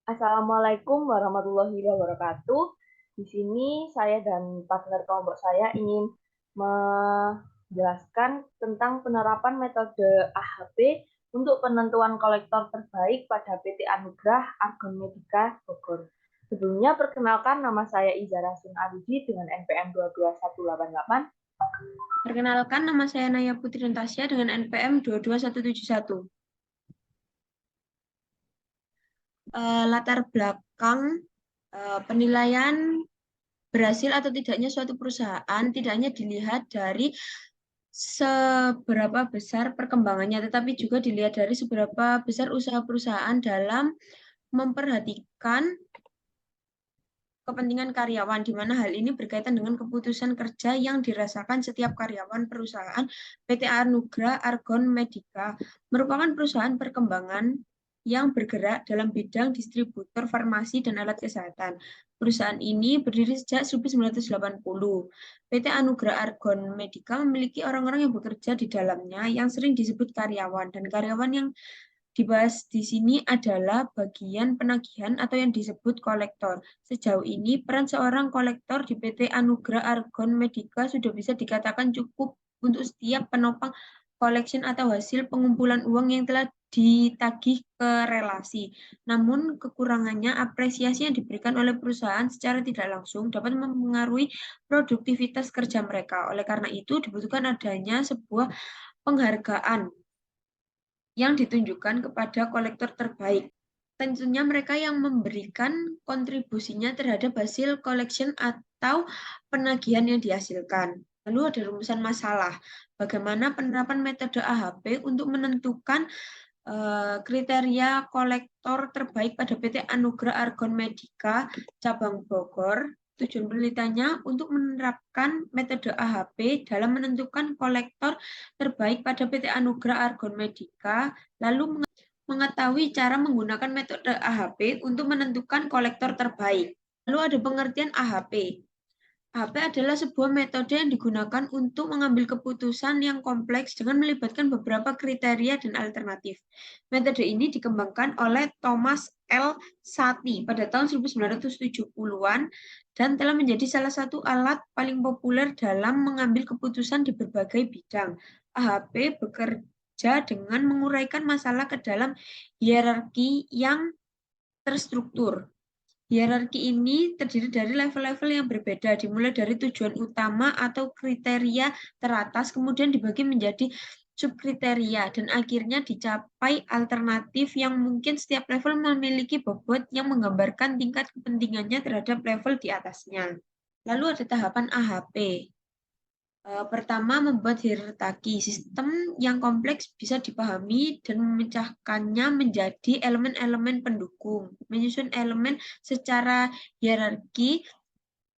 Assalamualaikum warahmatullahi wabarakatuh. Di sini saya dan partner kelompok saya ingin menjelaskan tentang penerapan metode AHP untuk penentuan kolektor terbaik pada PT Anugrah Argon Medika Bogor. Sebelumnya perkenalkan, nama saya Izara Sin Arudi dengan NPM 22188. Perkenalkan, nama saya Naya Putri Natasha dengan NPM 22171. Latar belakang penilaian berhasil atau tidaknya suatu perusahaan tidak hanya dilihat dari seberapa besar perkembangannya, tetapi juga dilihat dari seberapa besar usaha perusahaan dalam memperhatikan kepentingan karyawan, di mana hal ini berkaitan dengan keputusan kerja yang dirasakan setiap karyawan perusahaan. PT Anugrah Argon Medika merupakan perusahaan perkembangan yang bergerak dalam bidang distributor farmasi dan alat kesehatan. Perusahaan ini berdiri sejak 1980. PT Anugrah Argon Medika memiliki orang-orang yang bekerja di dalamnya yang sering disebut karyawan, dan karyawan yang dibahas di sini adalah bagian penagihan atau yang disebut kolektor. Sejauh ini, peran seorang kolektor di PT Anugrah Argon Medika sudah bisa dikatakan cukup untuk setiap penopang collection atau hasil pengumpulan uang yang telah ditagih ke relasi. Namun, kekurangannya apresiasi yang diberikan oleh perusahaan secara tidak langsung dapat mempengaruhi produktivitas kerja mereka. Oleh karena itu, dibutuhkan adanya sebuah penghargaan yang ditunjukkan kepada kolektor terbaik. Tentunya mereka yang memberikan kontribusinya terhadap hasil collection atau penagihan yang dihasilkan. Lalu ada rumusan masalah. Bagaimana penerapan metode AHP untuk menentukan kriteria kolektor terbaik pada PT Anugrah Argon Medika cabang Bogor. Tujuan penelitiannya untuk menerapkan metode AHP dalam menentukan kolektor terbaik pada PT Anugrah Argon Medika, lalu mengetahui cara menggunakan metode AHP untuk menentukan kolektor terbaik. Lalu ada pengertian AHP. AHP adalah sebuah metode yang digunakan untuk mengambil keputusan yang kompleks dengan melibatkan beberapa kriteria dan alternatif. Metode ini dikembangkan oleh Thomas L. Satie pada tahun 1970-an dan telah menjadi salah satu alat paling populer dalam mengambil keputusan di berbagai bidang. AHP bekerja dengan menguraikan masalah ke dalam hierarki yang terstruktur. Hierarki ini terdiri dari level-level yang berbeda, dimulai dari tujuan utama atau kriteria teratas, kemudian dibagi menjadi subkriteria, dan akhirnya dicapai alternatif yang mungkin setiap level memiliki bobot yang menggambarkan tingkat kepentingannya terhadap level di atasnya. Lalu ada tahapan AHP. Pertama, membuat hierarki. Sistem yang kompleks bisa dipahami dan memecahkannya menjadi elemen-elemen pendukung, menyusun elemen secara hierarki,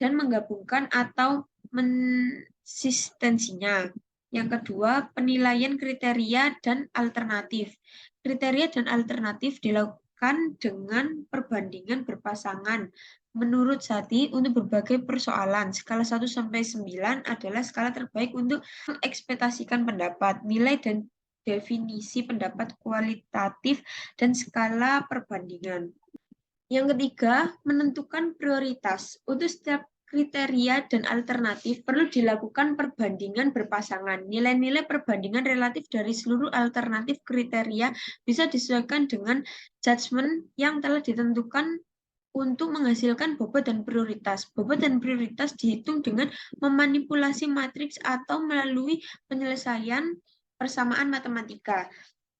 dan menggabungkan atau mensistensinya. Yang kedua, penilaian kriteria dan alternatif. Kriteria dan alternatif dilakukan dengan perbandingan berpasangan. Menurut Satie, untuk berbagai persoalan, skala 1-9 adalah skala terbaik untuk mengekspektasikan pendapat, nilai dan definisi pendapat kualitatif, dan skala perbandingan. Yang ketiga, menentukan prioritas. Untuk setiap kriteria dan alternatif perlu dilakukan perbandingan berpasangan. Nilai-nilai perbandingan relatif dari seluruh alternatif kriteria bisa disesuaikan dengan judgement yang telah ditentukan untuk menghasilkan bobot dan prioritas. Bobot dan prioritas dihitung dengan memanipulasi matriks atau melalui penyelesaian persamaan matematika.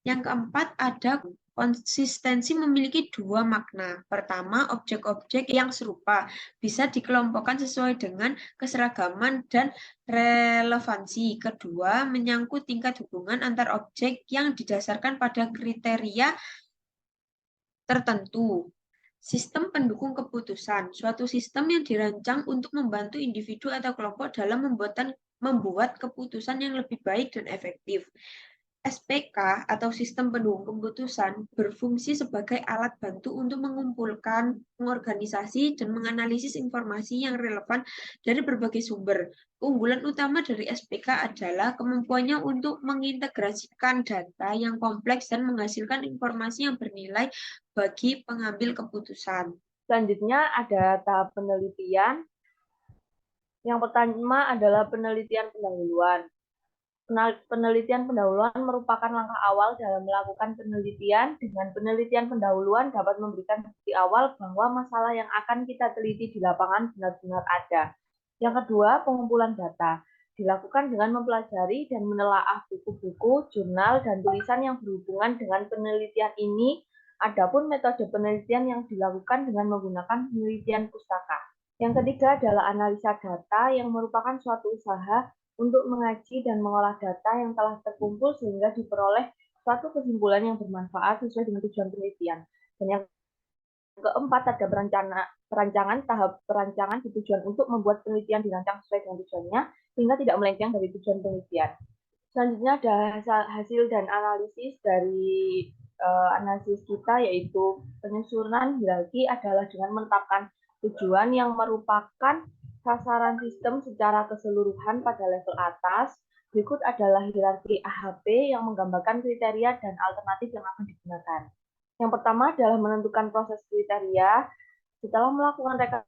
Yang keempat, ada konsistensi memiliki dua makna. Pertama, objek-objek yang serupa bisa dikelompokkan sesuai dengan keseragaman dan relevansi. Kedua, menyangkut tingkat hubungan antar objek yang didasarkan pada kriteria tertentu. Sistem pendukung keputusan, suatu sistem yang dirancang untuk membantu individu atau kelompok dalam membuat keputusan yang lebih baik dan efektif. SPK atau sistem pendukung keputusan berfungsi sebagai alat bantu untuk mengumpulkan, mengorganisasi, dan menganalisis informasi yang relevan dari berbagai sumber. Keunggulan utama dari SPK adalah kemampuannya untuk mengintegrasikan data yang kompleks dan menghasilkan informasi yang bernilai bagi pengambil keputusan. Selanjutnya ada tahap penelitian. Yang pertama adalah penelitian pendahuluan. Penelitian pendahuluan merupakan langkah awal dalam melakukan penelitian. Dengan penelitian pendahuluan dapat memberikan bukti awal bahwa masalah yang akan kita teliti di lapangan benar-benar ada. Yang kedua, pengumpulan data. Dilakukan dengan mempelajari dan menelaah buku-buku, jurnal, dan tulisan yang berhubungan dengan penelitian ini. Adapun metode penelitian yang dilakukan dengan menggunakan penelitian pustaka. Yang ketiga adalah analisa data yang merupakan suatu usaha untuk mengaji dan mengolah data yang telah terkumpul sehingga diperoleh suatu kesimpulan yang bermanfaat sesuai dengan tujuan penelitian. Dan yang keempat ada perancangan tahap perancangan tujuan untuk membuat penelitian dirancang sesuai dengan tujuannya sehingga tidak melenceng dari tujuan penelitian. Selanjutnya ada hasil dan analisis dari analisis kita, yaitu penyusunan hierarki adalah dengan menetapkan tujuan yang merupakan sasaran sistem secara keseluruhan pada level atas. Berikut adalah hierarki AHP yang menggambarkan kriteria dan alternatif yang akan digunakan. Yang pertama adalah menentukan proses kriteria. Setelah melakukan rekap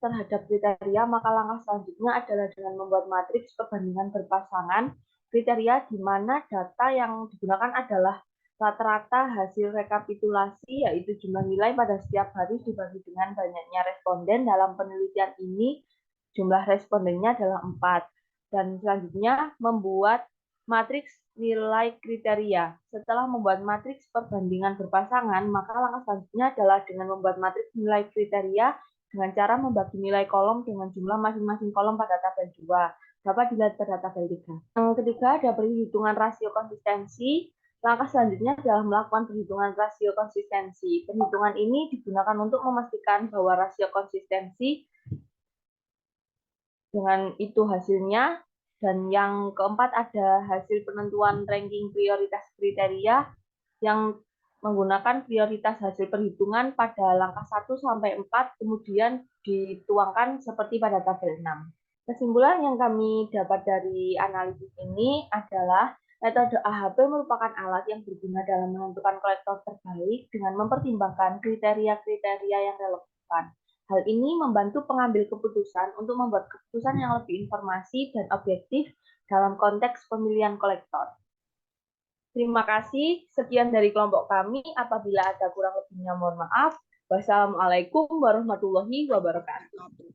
terhadap kriteria, maka langkah selanjutnya adalah dengan membuat matriks perbandingan berpasangan kriteria di mana data yang digunakan adalah rata-rata hasil rekapitulasi, yaitu jumlah nilai pada setiap hari dibagi dengan banyaknya responden. Dalam penelitian ini, jumlah respondennya adalah 4. Dan selanjutnya, membuat matriks nilai kriteria. Setelah membuat matriks perbandingan berpasangan, maka langkah selanjutnya adalah dengan membuat matriks nilai kriteria dengan cara membagi nilai kolom dengan jumlah masing-masing kolom pada tabel 2. Dapat dilihat pada tabel 3. Yang ketiga ada perhitungan rasio konsistensi. Langkah selanjutnya adalah melakukan perhitungan rasio konsistensi. Perhitungan ini digunakan untuk memastikan bahwa rasio konsistensi dengan itu hasilnya. Dan yang keempat ada hasil penentuan ranking prioritas kriteria yang menggunakan prioritas hasil perhitungan pada langkah 1 sampai 4, kemudian dituangkan seperti pada tabel 6. Kesimpulan yang kami dapat dari analisis ini adalah metode AHP merupakan alat yang berguna dalam menentukan kolektor terbaik dengan mempertimbangkan kriteria-kriteria yang relevan. Hal ini membantu pengambil keputusan untuk membuat keputusan yang lebih informasi dan objektif dalam konteks pemilihan kolektor. Terima kasih. Sekian dari kelompok kami. Apabila ada kurang lebihnya, mohon maaf. Wassalamualaikum warahmatullahi wabarakatuh.